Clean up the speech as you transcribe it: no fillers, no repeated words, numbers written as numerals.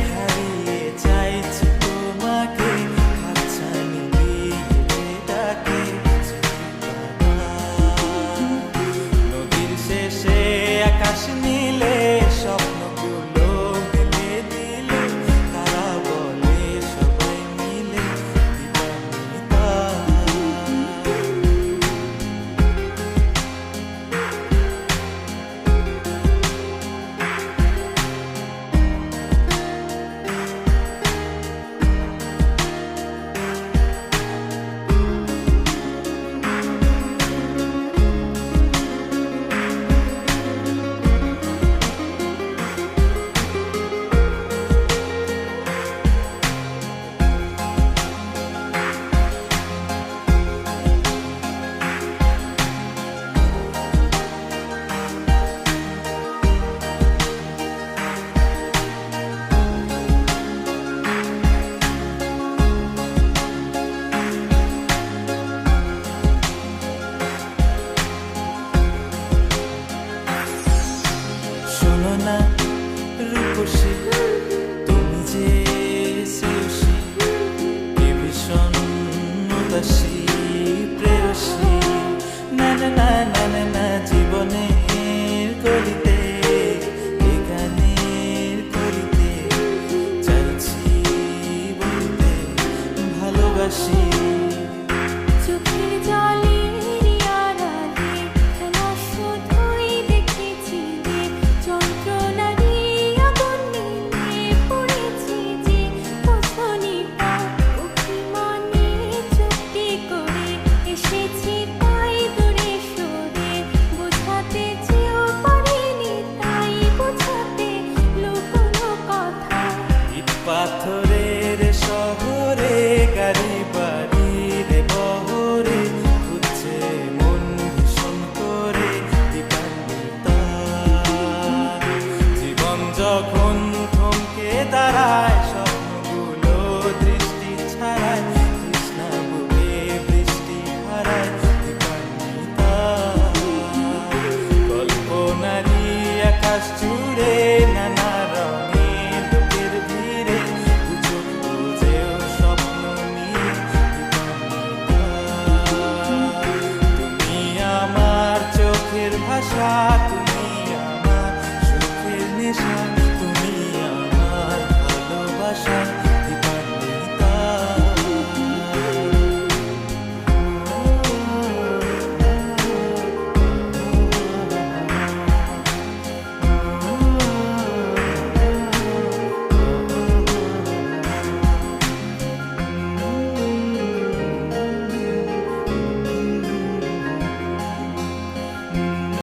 হারিয়ে চাইছি তোমাকে, হাতছানি দিয়ে ডাকে নদীর শেষে আকাশ নীলে স্বপ্নগুলো মেলে দিলে, তারা বলে সবাই মিলে দিবানিতা। শোনো না রূপসী, তুমি যে শ্রেয়সী, এ ভীষণ উদাসী প্রেয়সী, না না না না না না, জীবনের গলিতে এ গানের কলিতে চাইছি বলতে ভালোবাসি। চোখের জলের আড়ালে খেলা শুধুই দেখেছি যে, যন্ত্রণারই আগুন নিয়ে পড়েছি যে, বোঝনি তার অভিমানে চুক্তি করে এসেছি তাই দূরে সরে, বোঝাতে চেয়েও পারিনি তাই বোঝাতে লুকোনো কথা। ইট পাথরের শহরে গাড়ি বাড়ির বহরে খুঁজছে মন ভীষণ করে দিবানিতা। জীবন যখন থমকে দাঁড়ায়, স্বপ্নগুলো দৃষ্টি ছাড়ায়, তৃষ্ণা বুকে বৃষ্টি হারায় দিবানিতা। কল্পনারই আকাশ জুড়ে নানা রঙের লোকের ভিড়ে, গুজব বুঝেও স্বপ্ন নিয়ে দিবানিতা। তুমি আমার চোখের ভাষা, তুমি আমার সুখের নেশা।